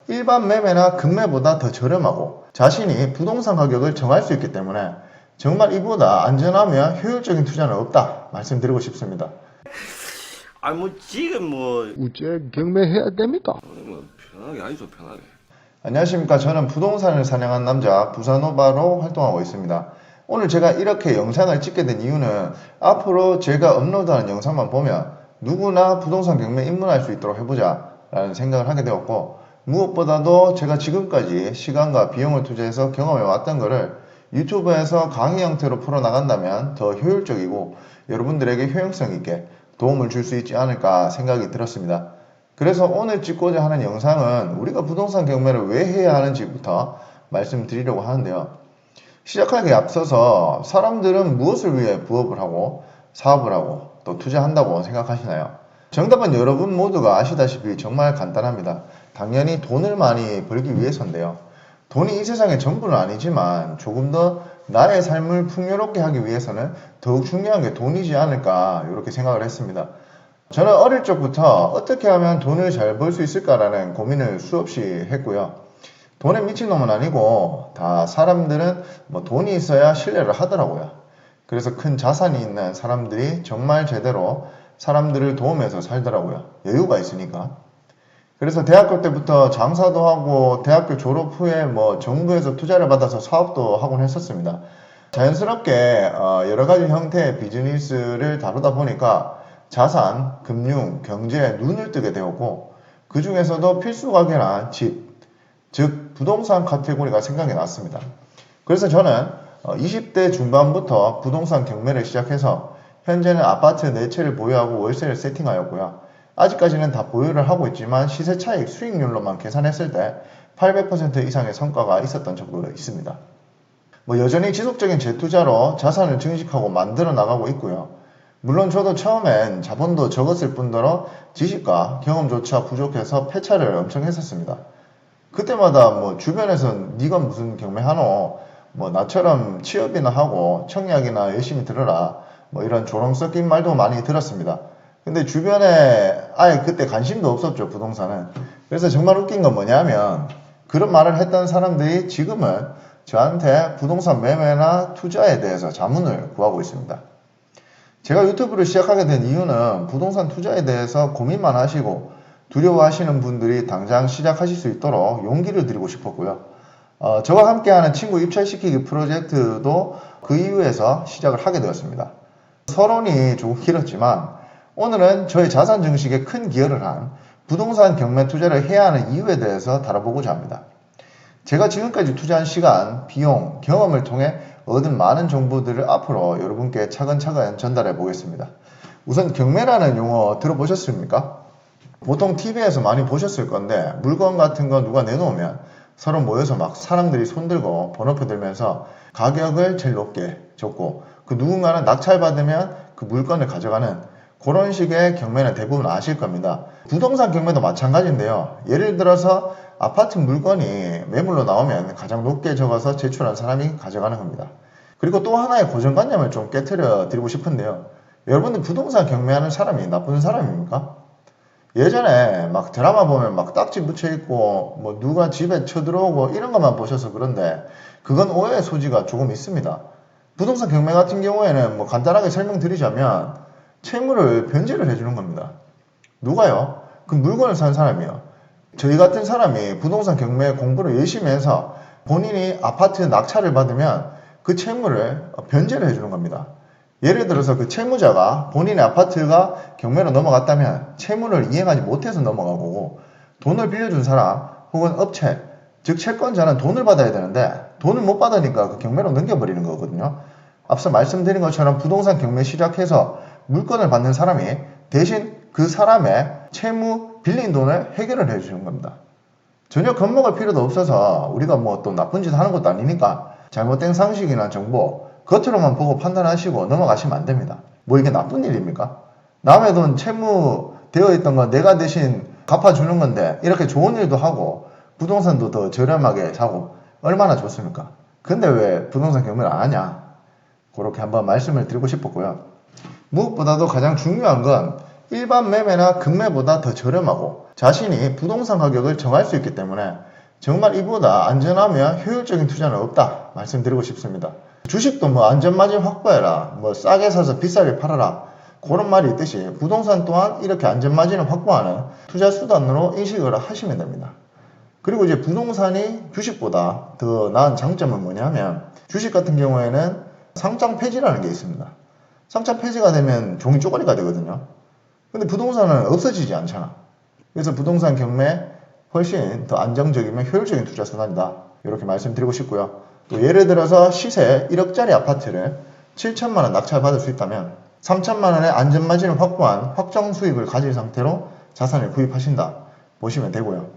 일반 매매나 금매보다 더 저렴하고 자신이 부동산 가격을 정할 수 있기 때문에 정말 이보다 안전하며 효율적인 투자는 없다 말씀드리고 싶습니다. 지금 우째 경매해야 됩니까? 편하게 하죠, 편하게. 안녕하십니까. 저는 부동산을 사냥한 남자 부사노바로 활동하고 있습니다. 오늘 제가 이렇게 영상을 찍게 된 이유는 앞으로 제가 업로드하는 영상만 보면 누구나 부동산 경매에 입문할 수 있도록 해보자 라는 생각을 하게 되었고, 무엇보다도 제가 지금까지 시간과 비용을 투자해서 경험해 왔던 거를 유튜브에서 강의 형태로 풀어나간다면 더 효율적이고 여러분들에게 효용성 있게 도움을 줄 수 있지 않을까 생각이 들었습니다. 그래서 오늘 찍고자 하는 영상은 우리가 부동산 경매를 왜 해야 하는지부터 말씀드리려고 하는데요. 시작하기에 앞서서 사람들은 무엇을 위해 부업을 하고 사업을 하고 또 투자한다고 생각하시나요? 정답은 여러분 모두가 아시다시피 정말 간단합니다. 당연히 돈을 많이 벌기 위해서인데요. 돈이 이 세상의 전부는 아니지만 조금 더 나의 삶을 풍요롭게 하기 위해서는 더욱 중요한 게 돈이지 않을까 이렇게 생각을 했습니다. 저는 어릴 적부터 어떻게 하면 돈을 잘 벌 수 있을까라는 고민을 수없이 했고요. 돈에 미친놈은 아니고 다 사람들은 돈이 있어야 신뢰를 하더라고요. 그래서 큰 자산이 있는 사람들이 정말 제대로 사람들을 도우면서 살더라고요. 여유가 있으니까. 그래서 대학교 때부터 장사도 하고 대학교 졸업 후에 정부에서 투자를 받아서 사업도 하곤 했었습니다. 자연스럽게 여러 가지 형태의 비즈니스를 다루다 보니까 자산, 금융, 경제에 눈을 뜨게 되었고, 그 중에서도 필수 과제란 집, 즉 부동산 카테고리가 생각이 났습니다. 그래서 저는 20대 중반부터 부동산 경매를 시작해서 현재는 아파트 4채를 보유하고 월세를 세팅하였고요. 아직까지는 다 보유를 하고 있지만 시세 차익 수익률로만 계산했을 때 800% 이상의 성과가 있었던 적도 있습니다. 여전히 지속적인 재투자로 자산을 증식하고 만들어 나가고 있고요. 물론 저도 처음엔 자본도 적었을 뿐더러 지식과 경험조차 부족해서 폐차를 엄청 했었습니다. 그때마다 주변에서 네가 무슨 경매하노? 나처럼 취업이나 하고 청약이나 열심히 들어라. 이런 조롱 섞인 말도 많이 들었습니다. 근데 주변에 아예 그때 관심도 없었죠, 부동산은. 그래서 정말 웃긴 건 뭐냐면 그런 말을 했던 사람들이 지금은 저한테 부동산 매매나 투자에 대해서 자문을 구하고 있습니다. 제가 유튜브를 시작하게 된 이유는 부동산 투자에 대해서 고민만 하시고 두려워하시는 분들이 당장 시작하실 수 있도록 용기를 드리고 싶었고요. 저와 함께하는 친구 입찰시키기 프로젝트도 그 이유에서 시작을 하게 되었습니다. 서론이 조금 길었지만 오늘은 저의 자산 증식에 큰 기여를 한 부동산 경매 투자를 해야 하는 이유에 대해서 다뤄보고자 합니다. 제가 지금까지 투자한 시간, 비용, 경험을 통해 얻은 많은 정보들을 앞으로 여러분께 차근차근 전달해 보겠습니다. 우선 경매라는 용어 들어보셨습니까? 보통 TV에서 많이 보셨을 건데 물건 같은 거 누가 내놓으면 서로 모여서 막 사람들이 손들고 번호표 들면서 가격을 제일 높게 적고 그 누군가는 낙찰받으면 그 물건을 가져가는 그런 식의 경매는 대부분 아실 겁니다. 부동산 경매도 마찬가지인데요. 예를 들어서 아파트 물건이 매물로 나오면 가장 높게 적어서 제출한 사람이 가져가는 겁니다. 그리고 또 하나의 고정관념을 좀 깨트려 드리고 싶은데요. 여러분들 부동산 경매하는 사람이 나쁜 사람입니까? 예전에 막 드라마 보면 막 딱지 붙여 있고 누가 집에 쳐들어오고 이런 것만 보셔서 그런데 그건 오해의 소지가 조금 있습니다. 부동산 경매 같은 경우에는 간단하게 설명드리자면 채무를 변제를 해주는 겁니다. 누가요? 그 물건을 산 사람이요. 저희 같은 사람이 부동산 경매 공부를 열심히 해서 본인이 아파트 낙찰을 받으면 그 채무를 변제를 해주는 겁니다. 예를 들어서 그 채무자가 본인의 아파트가 경매로 넘어갔다면 채무를 이행하지 못해서 넘어간 거고, 돈을 빌려준 사람 혹은 업체, 즉 채권자는 돈을 받아야 되는데 돈을 못 받으니까 그 경매로 넘겨버리는 거거든요. 앞서 말씀드린 것처럼 부동산 경매 시작해서 물건을 받는 사람이 대신 그 사람의 채무 빌린 돈을 해결을 해주는 겁니다. 전혀 겁먹을 필요도 없어서 우리가 또 나쁜 짓 하는 것도 아니니까 잘못된 상식이나 정보 겉으로만 보고 판단하시고 넘어가시면 안 됩니다. 이게 나쁜 일입니까? 남의 돈 채무 되어 있던 거 내가 대신 갚아주는 건데 이렇게 좋은 일도 하고 부동산도 더 저렴하게 사고 얼마나 좋습니까? 근데 왜 부동산 경매를 안 하냐? 그렇게 한번 말씀을 드리고 싶었고요. 무엇보다도 가장 중요한 건 일반 매매나 금매보다 더 저렴하고 자신이 부동산 가격을 정할 수 있기 때문에 정말 이보다 안전하며 효율적인 투자는 없다 말씀드리고 싶습니다. 주식도 뭐 안전마진 확보해라, 뭐 싸게 사서 비싸게 팔아라, 그런 말이 있듯이 부동산 또한 이렇게 안전마진을 확보하는 투자 수단으로 인식을 하시면 됩니다. 그리고 이제 부동산이 주식보다 더 나은 장점은 뭐냐면, 주식 같은 경우에는 상장 폐지라는 게 있습니다. 상장 폐지가 되면 종이 쪼가리가 되거든요. 근데 부동산은 없어지지 않잖아. 그래서 부동산 경매 훨씬 더 안정적이며 효율적인 투자 수단이다, 이렇게 말씀드리고 싶고요. 또 예를 들어서 시세 1억짜리 아파트를 7천만 원 낙찰받을 수 있다면 3천만 원의 안전마진을 확보한 확정 수익을 가진 상태로 자산을 구입하신다 보시면 되고요.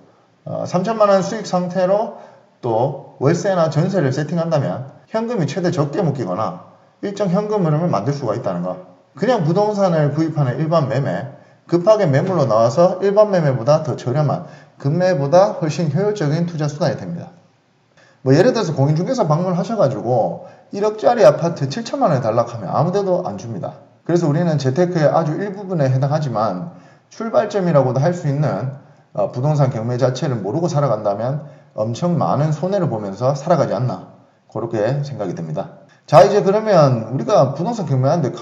3천만 원 수익 상태로 또 월세나 전세를 세팅한다면 현금이 최대 적게 묶이거나 일정 현금 흐름을 만들 수가 있다는 거. 그냥 부동산을 구입하는 일반 매매, 급하게 매물로 나와서 일반 매매보다 더 저렴한 금매보다 훨씬 효율적인 투자 수단이 됩니다. 뭐 예를 들어서 공인중개사 방문하셔가지고 1억짜리 아파트 7천만 원에 달라고 하면 아무데도 안 줍니다. 그래서 우리는 재테크의 아주 일부분에 해당하지만 출발점이라고도 할 수 있는 부동산 경매 자체를 모르고 살아간다면 엄청 많은 손해를 보면서 살아가지 않나, 그렇게 생각이 듭니다. 자, 이제 그러면 우리가 부동산 경매하는데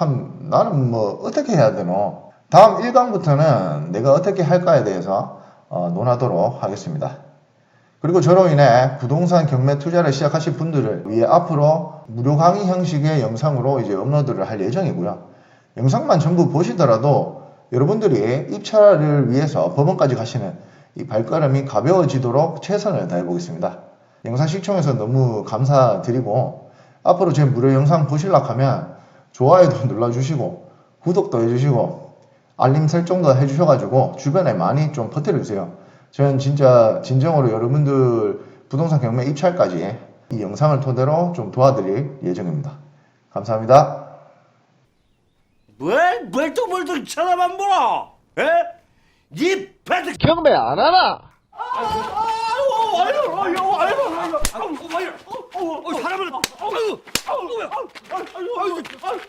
나는 뭐 어떻게 해야 되노? 다음 1강부터는 내가 어떻게 할까에 대해서 논하도록 하겠습니다. 그리고 저로 인해 부동산 경매 투자를 시작하실 분들을 위해 앞으로 무료 강의 형식의 영상으로 이제 업로드를 할 예정이고요. 영상만 전부 보시더라도 여러분들이 입찰을 위해서 법원까지 가시는 이 발걸음이 가벼워지도록 최선을 다해 보겠습니다. 영상 시청해서 너무 감사드리고, 앞으로 제 무료 영상 보시려고 하면 좋아요도 눌러주시고 구독도 해주시고 알림 설정도 해주셔가지고 주변에 많이 좀 퍼뜨려주세요. 저는 진짜 진정으로 여러분들 부동산 경매 입찰까지 이 영상을 토대로 좀 도와드릴 예정입니다. 감사합니다. 뭘 또 쳐다만 보라? 에? 니 배드 경매 안 하나? 사람을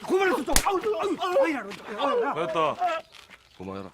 고만했어 좀. 됐다. 그만해라.